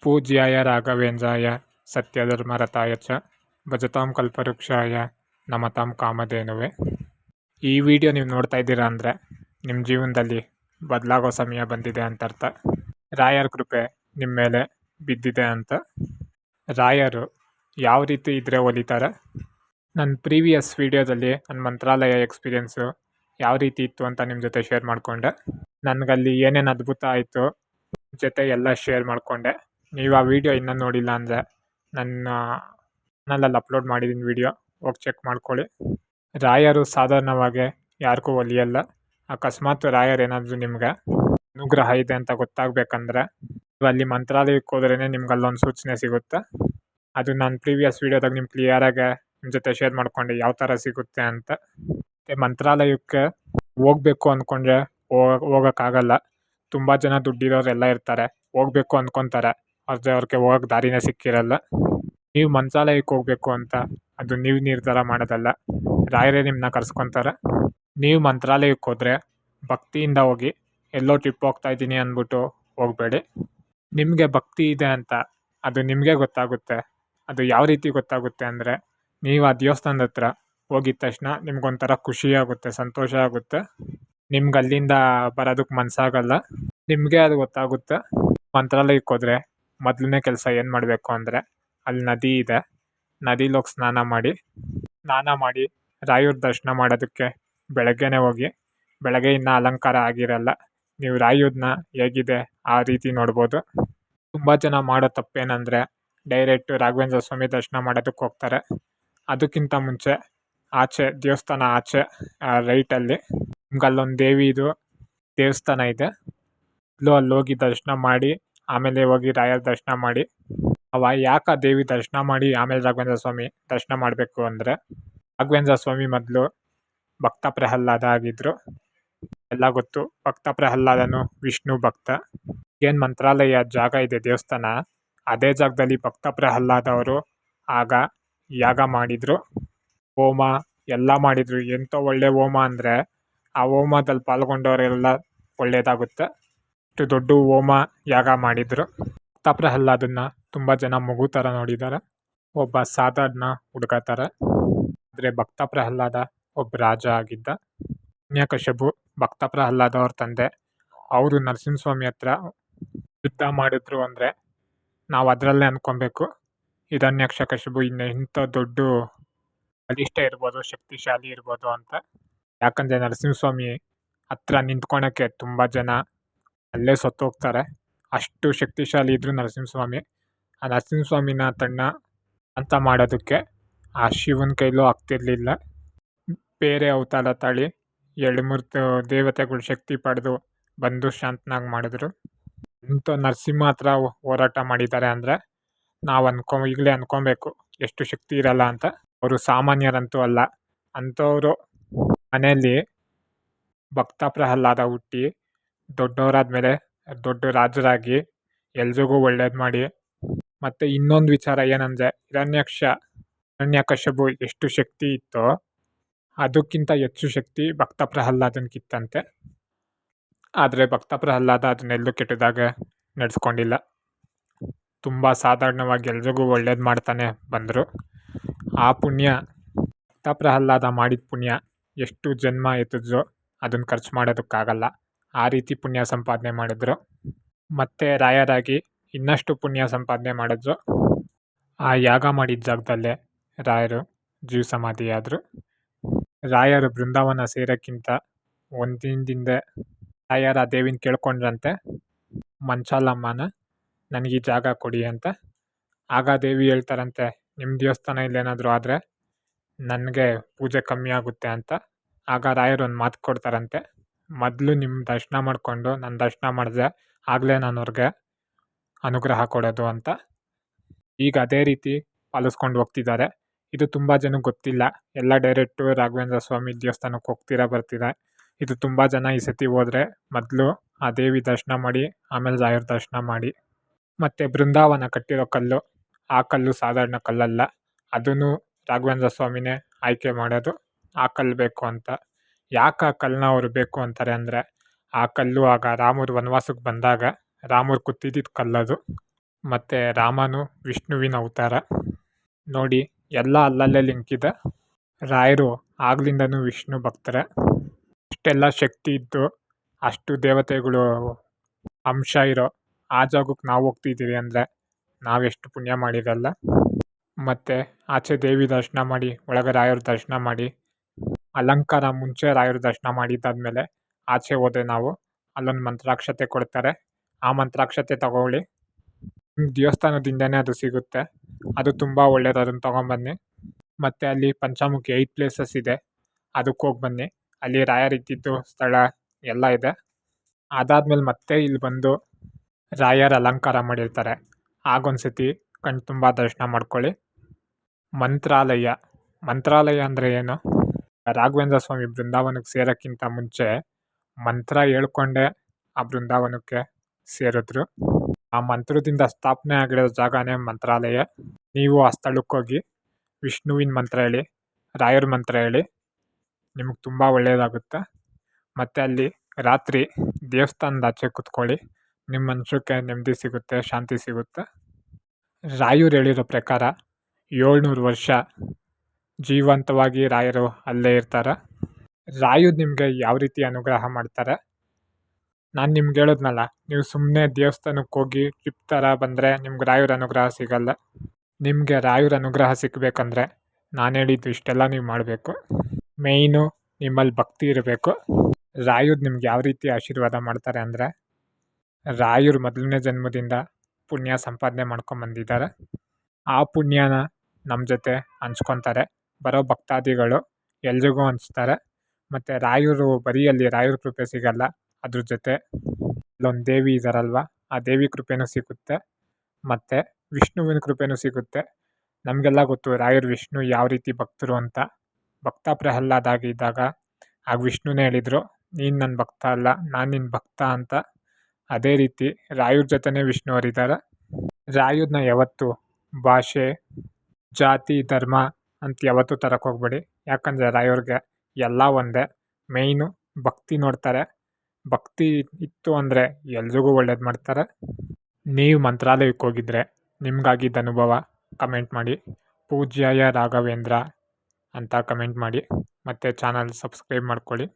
ಪೂಜ್ಯಾಯ ರಾಘವೇಂದ್ರಾಯ ಸತ್ಯಧರ್ಮರತಾಯ ಚ ಭಜತಾಂ ಕಲ್ಪವೃಕ್ಷಾಯ ನಮತಾಂ ಕಾಮಧೇನುವೆ. ಈ ವಿಡಿಯೋ ನೀವು ನೋಡ್ತಾ ಇದ್ದೀರಾ ಅಂದರೆ ನಿಮ್ಮ ಜೀವನದಲ್ಲಿ ಬದಲಾಗೋ ಸಮಯ ಬಂದಿದೆ ಅಂತ ಅರ್ಥ. ರಾಯರ ಕೃಪೆ ನಿಮ್ಮ ಮೇಲೆ ಬಿದ್ದಿದೆ ಅಂತ. ರಾಯರು ಯಾವ ರೀತಿ ಇದ್ರೆ ಒಲಿತಾರೆ? ನನ್ನ ಪ್ರೀವಿಯಸ್ ವಿಡಿಯೋದಲ್ಲಿ ನನ್ನ ಮಂತ್ರಾಲಯ ಎಕ್ಸ್ಪೀರಿಯೆನ್ಸು ಯಾವ ರೀತಿ ಇತ್ತು ಅಂತ ನಿಮ್ಮ ಜೊತೆ ಶೇರ್ ಮಾಡಿಕೊಂಡೆ. ನನಗಲ್ಲಿ ಏನೇನು ಅದ್ಭುತ ಆಯಿತು ಜೊತೆ ಎಲ್ಲ ಶೇರ್ ಮಾಡಿಕೊಂಡೆ. ನೀವು ಆ ವಿಡಿಯೋ ಇನ್ನೂ ನೋಡಿಲ್ಲ ಅಂದರೆ ನನ್ನ ಚಾನಲಲ್ಲಿ ಅಪ್ಲೋಡ್ ಮಾಡಿದ್ದೀನಿ ವಿಡಿಯೋ, ಹೋಗಿ ಚೆಕ್ ಮಾಡ್ಕೊಳ್ಳಿ. ರಾಯರು ಸಾಧಾರಣವಾಗಿ ಯಾರಿಗೂ ಒಲಿಯಲ್ಲ. ಅಕಸ್ಮಾತ್ ರಾಯರು ಏನಾದರೂ ನಿಮ್ಗೆ ಅನುಗ್ರಹ ಇದೆ ಅಂತ ಗೊತ್ತಾಗಬೇಕಂದ್ರೆ ನೀವು ಅಲ್ಲಿ ಮಂತ್ರಾಲಯಕ್ಕೆ ಹೋದ್ರೇ ನಿಮ್ಗೆ ಅಲ್ಲೊಂದು ಸೂಚನೆ ಸಿಗುತ್ತೆ. ಅದು ನಾನು ಪ್ರೀವಿಯಸ್ ವಿಡಿಯೋದಾಗ ನಿಮ್ಗೆ ಕ್ಲಿಯರಾಗಿ ನಿಮ್ಮ ಜೊತೆ ಶೇರ್ ಮಾಡ್ಕೊಂಡೆ ಯಾವ ಥರ ಸಿಗುತ್ತೆ ಅಂತ. ಮತ್ತು ಮಂತ್ರಾಲಯಕ್ಕೆ ಹೋಗ್ಬೇಕು ಅಂದ್ಕೊಂಡ್ರೆ ಹೋಗೋಕ್ಕಾಗಲ್ಲ. ತುಂಬ ಜನ ದುಡ್ಡಿರೋರೆಲ್ಲ ಇರ್ತಾರೆ, ಹೋಗ್ಬೇಕು ಅಂದ್ಕೊತಾರೆ, ಆದರೆ ಅವ್ರಿಗೆ ಹೋಗೋಕ್ಕೆ ದಾರಿನೇ ಸಿಕ್ಕಿರಲ್ಲ. ನೀವು ಮಂತ್ರಾಲಯಕ್ಕೆ ಹೋಗಬೇಕು ಅಂತ ಅದು ನೀವು ನಿರ್ಧಾರ ಮಾಡೋದಲ್ಲ, ರಾಯರೇ ನಿಮ್ಮನ್ನ ಕರ್ಸ್ಕೊತಾರೆ. ನೀವು ಮಂತ್ರಾಲಯಕ್ಕೆ ಹೋದರೆ ಭಕ್ತಿಯಿಂದ ಹೋಗಿ, ಎಲ್ಲೋ ಟ್ರಿಪ್ ಹೋಗ್ತಾ ಇದ್ದೀನಿ ಅಂದ್ಬಿಟ್ಟು ಹೋಗಬೇಡಿ. ನಿಮಗೆ ಭಕ್ತಿ ಇದೆ ಅಂತ ಅದು ನಿಮಗೆ ಗೊತ್ತಾಗುತ್ತೆ. ಅದು ಯಾವ ರೀತಿ ಗೊತ್ತಾಗುತ್ತೆ ಅಂದರೆ, ನೀವು ಆ ದೇವಸ್ಥಾನದ ಹತ್ರ ಹೋಗಿದ ತಕ್ಷಣ ನಿಮ್ಗೊಂಥರ ಖುಷಿ ಆಗುತ್ತೆ, ಸಂತೋಷ ಆಗುತ್ತೆ. ನಿಮ್ಗೆ ಅಲ್ಲಿಂದ ಬರೋದಕ್ಕೆ ಮನಸ್ಸಾಗಲ್ಲ. ನಿಮಗೆ ಅದು ಗೊತ್ತಾಗುತ್ತೆ. ಮಂತ್ರಾಲಯಕ್ಕೆ ಹೋದರೆ ಮೊದಲನೇ ಕೆಲಸ ಏನು ಮಾಡಬೇಕು ಅಂದರೆ, ಅಲ್ಲಿ ನದಿ ಇದೆ, ನದಿಲಿ ಹೋಗಿ ಸ್ನಾನ ಮಾಡಿ ರಾಯರ ದರ್ಶನ ಮಾಡೋದಕ್ಕೆ ಬೆಳಗ್ಗೆನೇ ಹೋಗಿ. ಬೆಳಗ್ಗೆ ಇನ್ನೂ ಅಲಂಕಾರ ಆಗಿರಲ್ಲ, ನೀವು ರಾಯರನ್ನ ಹೇಗಿದೆ ಆ ರೀತಿ ನೋಡ್ಬೋದು. ತುಂಬ ಜನ ಮಾಡೋ ತಪ್ಪೇನೆಂದರೆ ಡೈರೆಕ್ಟು ರಾಘವೇಂದ್ರ ಸ್ವಾಮಿ ದರ್ಶನ ಮಾಡೋದಕ್ಕೆ ಹೋಗ್ತಾರೆ. ಅದಕ್ಕಿಂತ ಮುಂಚೆ ಆಚೆ ದೇವಸ್ಥಾನ ಆಚೆ ರೈಟಲ್ಲಿ ನಿಮ್ಗೆ ಅಲ್ಲೊಂದು ದೇವಿದು ದೇವಸ್ಥಾನ ಇದೆ, ಅಲ್ಲಿ ಹೋಗಿ ದರ್ಶನ ಮಾಡಿ ಆಮೇಲೆ ಹೋಗಿ ರಾಯರ ದರ್ಶನ ಮಾಡಿ. ಯಾಕೆ ಆ ದೇವಿ ದರ್ಶನ ಮಾಡಿ ಆಮೇಲೆ ರಾಘವೇಂದ್ರ ಸ್ವಾಮಿ ದರ್ಶನ ಮಾಡಬೇಕು ಅಂದರೆ, ರಾಘವೇಂದ್ರ ಸ್ವಾಮಿ ಮೊದಲು ಭಕ್ತ ಪ್ರಹ್ಲಾದ ಆಗಿದ್ದರು, ಎಲ್ಲ ಗೊತ್ತು. ಭಕ್ತ ಪ್ರಹ್ಲಾದನು ವಿಷ್ಣು ಭಕ್ತ. ಏನು ಮಂತ್ರಾಲಯ ಜಾಗ ಇದೆ ದೇವಸ್ಥಾನ, ಅದೇ ಜಾಗದಲ್ಲಿ ಭಕ್ತ ಪ್ರಹ್ಲಾದ ಅವರು ಆಗ ಯಾಗ ಮಾಡಿದರು, ಹೋಮ ಎಲ್ಲ ಮಾಡಿದರು. ಎಂಥ ಒಳ್ಳೆ ಹೋಮ ಅಂದರೆ, ಆ ಹೋಮದಲ್ಲಿ ಪಾಲ್ಗೊಂಡವರೆಲ್ಲ ಒಳ್ಳೆಯದಾಗುತ್ತೆ. ಅಷ್ಟು ದೊಡ್ಡ ಹೋಮ ಯಾಗ ಮಾಡಿದರು. ಭಕ್ತ ಪ್ರಹ್ಲಾದನ್ನ ತುಂಬ ಜನ ಮಗು ಥರ ನೋಡಿದ್ದಾರೆ, ಒಬ್ಬ ಸಾಧಾರಣ ಹುಡುಗ ಥರ. ಆದರೆ ಭಕ್ತ ಪ್ರಹ್ಲಾದ ಒಬ್ಬ ರಾಜ ಆಗಿದ್ದ. ಹಿರಣ್ಯಕಶಿಪು ಭಕ್ತ ಪ್ರಹ್ಲಾದ ಅವ್ರ ತಂದೆ. ಅವರು ನರಸಿಂಹಸ್ವಾಮಿ ಹತ್ರ ಯುದ್ಧ ಮಾಡಿದ್ರು ಅಂದರೆ ನಾವು ಅದರಲ್ಲೇ ಅಂದ್ಕೊಬೇಕು, ಹಿರಣ್ಯಕಶಿಪು ಇಂಥ ದೊಡ್ಡ ಬಲಿಷ್ಠ ಇರ್ಬೋದು, ಶಕ್ತಿಶಾಲಿ ಇರ್ಬೋದು ಅಂತ. ಯಾಕಂದರೆ ನರಸಿಂಹಸ್ವಾಮಿ ಹತ್ರ ನಿಂತ್ಕೊಳಕ್ಕೆ ತುಂಬ ಜನ ಅಲ್ಲೇ ಸತ್ತೋಗ್ತಾರೆ, ಅಷ್ಟು ಶಕ್ತಿಶಾಲಿ ಇದ್ದರು ನರಸಿಂಹಸ್ವಾಮಿ. ಆ ನರಸಿಂಹಸ್ವಾಮಿನ ಅಂತ ಮಾಡೋದಕ್ಕೆ ಆ ಶಿವನ ಕೈಲೂ ಆಗ್ತಿರ್ಲಿಲ್ಲ. ಬೇರೆ ಅವತಾರ ತಾಳಿ 2-3 ದೇವತೆಗಳು ಶಕ್ತಿ ಪಡೆದು ಬಂದು ಶಾಂತನಾಗಿ ಮಾಡಿದ್ರು. ಇಂಥ ನರಸಿಂಹ ಹತ್ರ ಹೋರಾಟ ಮಾಡಿದ್ದಾರೆ ಅಂದರೆ ನಾವು ಈಗಲೇ ಅಂದ್ಕೊಬೇಕು ಎಷ್ಟು ಶಕ್ತಿ ಇರಲ್ಲ ಅಂತ. ಅವರು ಸಾಮಾನ್ಯರಂತೂ ಅಲ್ಲ. ಅಂಥವರು ಮನೆಯಲ್ಲಿ ಭಕ್ತ ಪ್ರಹ್ಲಾದ ಹುಟ್ಟಿ ದೊಡ್ಡವರಾದ್ಮೇಲೆ ದೊಡ್ಡ ರಾಜರಾಗಿ ಎಲ್ರಿಗೂ ಒಳ್ಳೇದು ಮಾಡಿ. ಮತ್ತು ಇನ್ನೊಂದು ವಿಚಾರ ಏನಂದರೆ, ಹಿರಣ್ಯಕಶಿಪು ಎಷ್ಟು ಶಕ್ತಿ ಇತ್ತೋ ಅದಕ್ಕಿಂತ ಹೆಚ್ಚು ಶಕ್ತಿ ಭಕ್ತ ಪ್ರಹ್ಲಾದನಿಗಿತ್ತಂತೆ. ಆದರೆ ಭಕ್ತ ಪ್ರಹ್ಲಾದ ಅದನ್ನೆಲ್ಲೂ ಕೆಟ್ಟದಾಗ ನಡೆಸ್ಕೊಂಡಿಲ್ಲ, ತುಂಬ ಸಾಧಾರಣವಾಗಿ ಎಲ್ರಿಗೂ ಒಳ್ಳೇದು ಮಾಡ್ತಾನೆ ಬಂದರು. ಆ ಪುಣ್ಯ, ಭಕ್ತ ಪ್ರಹ್ಲಾದ ಮಾಡಿದ ಪುಣ್ಯ ಎಷ್ಟು ಜನ್ಮ ಎತ್ತಿದ್ರೂ ಅದನ್ನು ಖರ್ಚು ಮಾಡೋದಕ್ಕಾಗಲ್ಲ, ಆ ರೀತಿ ಪುಣ್ಯ ಸಂಪಾದನೆ ಮಾಡಿದ್ರು. ಮತ್ತು ರಾಯರಾಗಿ ಇನ್ನಷ್ಟು ಪುಣ್ಯ ಸಂಪಾದನೆ ಮಾಡಿದ್ರು. ಆ ಯಾಗ ಮಾಡಿದ ಜಾಗದಲ್ಲೇ ರಾಯರು ಜೀವ ಸಮಾಧಿಯಾದರು. ರಾಯರು ಬೃಂದಾವನ ಸೇರೋಕ್ಕಿಂತ ಒಂದಿನದಿಂದ ರಾಯರ ಆ ದೇವಿನ ಕೇಳ್ಕೊಂಡ್ರಂತೆ, ಮಂಚಾಲಮ್ಮನ ನನಗೆ ಈ ಜಾಗ ಕೊಡಿ ಅಂತ. ಆಗ ದೇವಿ ಹೇಳ್ತಾರಂತೆ, ನಿಮ್ಮ ದೇವಸ್ಥಾನ ಇಲ್ಲೇನಾದರೂ ಆದರೆ ನನಗೆ ಪೂಜೆ ಕಮ್ಮಿ ಆಗುತ್ತೆ ಅಂತ. ಆಗ ರಾಯರು ಒಂದು ಮಾತು ಕೊಡ್ತಾರಂತೆ, ಮೊದಲು ನಿಮ್ಮ ದರ್ಶನ ಮಾಡಿಕೊಂಡು ನನ್ನ ದರ್ಶನ ಮಾಡಿದ್ರೆ ಆಗಲೇ ನಾನು ಅವ್ರಿಗೆ ಅನುಗ್ರಹ ಕೊಡೋದು ಅಂತ. ಈಗ ಅದೇ ರೀತಿ ಪಾಲಿಸ್ಕೊಂಡು ಹೋಗ್ತಿದ್ದಾರೆ. ಇದು ತುಂಬ ಜನಕ್ಕೆ ಗೊತ್ತಿಲ್ಲ. ಎಲ್ಲ ಡೈರೆಕ್ಟು ರಾಘವೇಂದ್ರ ಸ್ವಾಮಿ ದೇವಸ್ಥಾನಕ್ಕೆ ಬರ್ತೀರಾ. ಇದು ತುಂಬ ಜನ ಈ ಸತಿ ಹೋದರೆ ಮೊದಲು ಆ ದೇವಿ ದರ್ಶನ ಮಾಡಿ ಆಮೇಲೆ ರಾಯರ ದರ್ಶನ ಮಾಡಿ. ಮತ್ತು ಬೃಂದಾವನ ಕಟ್ಟಿರೋ ಕಲ್ಲು, ಆ ಕಲ್ಲು ಸಾಧಾರಣ ಕಲ್ಲಲ್ಲ, ಅದನ್ನು ರಾಘವೇಂದ್ರ ಸ್ವಾಮಿನೇ ಆಯ್ಕೆ ಮಾಡೋದು ಆ ಕಲ್ಲು ಬೇಕು ಅಂತ. ಯಾಕೆ ಆ ಕಲ್ಲನ್ನ ಅವರು ಬೇಕು ಅಂತಾರೆ ಅಂದರೆ, ಆ ಕಲ್ಲು ಆಗ ರಾಮರು ವನವಾಸಕ್ಕೆ ಬಂದಾಗ ರಾಮರು ಕುತ್ತಿದ್ದ ಕಲ್ಲದು. ಮತ್ತು ರಾಮನು ವಿಷ್ಣುವಿನ ಅವತಾರ. ನೋಡಿ ಎಲ್ಲ ಅಲ್ಲಲ್ಲೇ ಲಿಂಕ್ ಇದೆ. ರಾಯರು ಆಗ್ಲಿಂದನೂ ವಿಷ್ಣು ಭಕ್ತರೇ. ಅಷ್ಟೆಲ್ಲ ಶಕ್ತಿ ಇದ್ದು ಅಷ್ಟು ದೇವತೆಗಳು ಅಂಶ ಇರೋ ಆ ಜಾಗಕ್ಕೆ ನಾವು ಹೋಗ್ತಿದ್ದೀವಿ ಅಂದರೆ ನಾವೆಷ್ಟು ಪುಣ್ಯ ಮಾಡಿರಲ್ಲ. ಮತ್ತು ಆಚೆ ದೇವಿ ದರ್ಶನ ಮಾಡಿ ಒಳಗೆ ರಾಯರ ದರ್ಶನ ಮಾಡಿ ಅಲಂಕಾರ ಮುಂಚೆ ರಾಯರ ದರ್ಶನ ಮಾಡಿದ್ದಾದಮೇಲೆ ಆಚೆ ಹೋದರೆ ನಾವು ಅಲ್ಲೊಂದು ಮಂತ್ರಾಕ್ಷತೆ ಕೊಡ್ತಾರೆ. ಆ ಮಂತ್ರಾಕ್ಷತೆ ತಗೊಳ್ಳಿ. ದೇವಸ್ಥಾನದಿಂದನೇ ಅದು ಸಿಗುತ್ತೆ. ಅದು ತುಂಬ ಒಳ್ಳೆಯದು, ಅದನ್ನು ತೊಗೊಂಬನ್ನಿ. ಮತ್ತು ಅಲ್ಲಿ ಪಂಚಮುಖಿ 8 ಪ್ಲೇಸಸ್ ಇದೆ, ಅದಕ್ಕೆ ಹೋಗಿ ಬನ್ನಿ. ಅಲ್ಲಿ ರಾಯರು ಇದ್ದಿದ್ದು ಸ್ಥಳ ಎಲ್ಲ ಇದೆ. ಅದಾದಮೇಲೆ ಮತ್ತೆ ಇಲ್ಲಿ ಬಂದು ರಾಯರ ಅಲಂಕಾರ ಮಾಡಿರ್ತಾರೆ, ಆಗೊಂದ್ಸತಿ ಕಣ್ಣು ತುಂಬ ದರ್ಶನ ಮಾಡ್ಕೊಳ್ಳಿ. ಮಂತ್ರಾಲಯ ಅಂದರೆ ಏನು? ರಾಘವೇಂದ್ರ ಸ್ವಾಮಿ ಬೃಂದಾವನಕ್ಕೆ ಸೇರೋಕ್ಕಿಂತ ಮುಂಚೆ ಮಂತ್ರ ಹೇಳ್ಕೊಂಡೇ ಆ ಬೃಂದಾವನಕ್ಕೆ ಸೇರಿದ್ರು. ಆ ಮಂತ್ರದಿಂದ ಸ್ಥಾಪನೆ ಆಗಿರೋ ಜಾಗನೇ ಮಂತ್ರಾಲಯ. ನೀವು ಆ ಸ್ಥಳಕ್ಕೆ ಹೋಗಿ ವಿಷ್ಣುವಿನ ಮಂತ್ರ ಹೇಳಿ, ರಾಯರ ಮಂತ್ರ ಹೇಳಿ, ನಿಮಗೆ ತುಂಬ ಒಳ್ಳೆಯದಾಗುತ್ತೆ. ಮತ್ತು ಅಲ್ಲಿ ರಾತ್ರಿ ದೇವಸ್ಥಾನದ ಆಚೆ ಕೂತ್ಕೊಳ್ಳಿ, ನಿಮ್ಮ ಮನಸ್ಸಿಗೆ ನೆಮ್ಮದಿ ಸಿಗುತ್ತೆ, ಶಾಂತಿ ಸಿಗುತ್ತೆ. ರಾಯರು ಹೇಳಿರೋ ಪ್ರಕಾರ 700 ವರ್ಷ ಜೀವಂತವಾಗಿ ರಾಯರು ಅಲ್ಲೇ ಇರ್ತಾರೆ. ರಾಯರು ನಿಮಗೆ ಯಾವ ರೀತಿ ಅನುಗ್ರಹ ಮಾಡ್ತಾರೆ? ನಾನು ನಿಮ್ಗೆ ಹೇಳಿದ್ನಲ್ಲ, ನೀವು ಸುಮ್ಮನೆ ದೇವಸ್ಥಾನಕ್ಕೆ ಹೋಗಿ ಟ್ರಿಪ್ ಥರ ಬಂದರೆ ನಿಮ್ಗೆ ರಾಯರ ಅನುಗ್ರಹ ಸಿಗಲ್ಲ. ನಿಮಗೆ ರಾಯರ ಅನುಗ್ರಹ ಸಿಗಬೇಕಂದ್ರೆ ನಾನು ಹೇಳಿದ್ದು ಇಷ್ಟೆಲ್ಲ ನೀವು ಮಾಡಬೇಕು. ಮೇಯ್ನು ನಿಮ್ಮಲ್ಲಿ ಭಕ್ತಿ ಇರಬೇಕು. ರಾಯರು ನಿಮ್ಗೆ ಯಾವ ರೀತಿ ಆಶೀರ್ವಾದ ಮಾಡ್ತಾರೆ ಅಂದರೆ, ರಾಯರು ಮೊದಲನೇ ಜನ್ಮದಿಂದ ಪುಣ್ಯ ಸಂಪಾದನೆ ಮಾಡ್ಕೊಂಬಂದಿದ್ದಾರೆ. ಆ ಪುಣ್ಯನ ನಮ್ಮ ಜೊತೆ ಹಂಚ್ಕೊತಾರೆ. ಬರೋ ಭಕ್ತಾದಿಗಳು ಎಲ್ರಿಗೂ ಹಂಚ್ತಾರೆ. ಮತ್ತು ರಾಯರು ಬರೀ ಅಲ್ಲಿ ರಾಯರ ಕೃಪೆ ಸಿಗಲ್ಲ, ಅದ್ರ ಜೊತೆ ಅಲ್ಲೊಂದು ದೇವಿ ಇದ್ದಾರಲ್ವ, ಆ ದೇವಿ ಕೃಪೆನೂ ಸಿಗುತ್ತೆ. ಮತ್ತು ವಿಷ್ಣುವಿನ ಕೃಪೆನೂ ಸಿಗುತ್ತೆ. ನಮಗೆಲ್ಲ ಗೊತ್ತು ರಾಯರು ವಿಷ್ಣು ಯಾವ ರೀತಿ ಭಕ್ತರು ಅಂತ. ಭಕ್ತ ಪ್ರಹ್ಲಾದ ಆಗಿದ್ದಾಗ ಆಗ ವಿಷ್ಣುನೇ ಹೇಳಿದರು, ನೀನು ನನ್ನ ಭಕ್ತ ಅಲ್ಲ, ನಾನು ನಿನ್ನ ಭಕ್ತ ಅಂತ. ಅದೇ ರೀತಿ ರಾಯರ ಜೊತೆನೇ ವಿಷ್ಣು ಅವರಿದ್ದಾರೆ. ರಾಯರನ್ನ ಯಾವತ್ತು ಭಾಷೆ, ಜಾತಿ, ಧರ್ಮ ಅಂತ ಯಾವತ್ತೂ ತರಕ್ಕೆ ಹೋಗ್ಬೇಡಿ. ಯಾಕಂದರೆ ರಾಯವ್ರಿಗೆ ಎಲ್ಲ ಒಂದೇ. ಮೇಯ್ನು ಭಕ್ತಿ ನೋಡ್ತಾರೆ. ಭಕ್ತಿ ಇತ್ತು ಅಂದರೆ ಎಲ್ರಿಗೂ ಒಳ್ಳೇದು ಮಾಡ್ತಾರೆ. ನೀವು ಮಂತ್ರಾಲಯಕ್ಕೆ ಹೋಗಿದ್ರೆ ನಿಮ್ಗಾಗಿದ್ದ ಅನುಭವ ಕಮೆಂಟ್ ಮಾಡಿ. ಪೂಜ್ಯಾಯ ರಾಘವೇಂದ್ರ ಅಂತ ಕಮೆಂಟ್ ಮಾಡಿ. ಮತ್ತು ಚಾನಲ್ ಸಬ್ಸ್ಕ್ರೈಬ್ ಮಾಡ್ಕೊಳ್ಳಿ.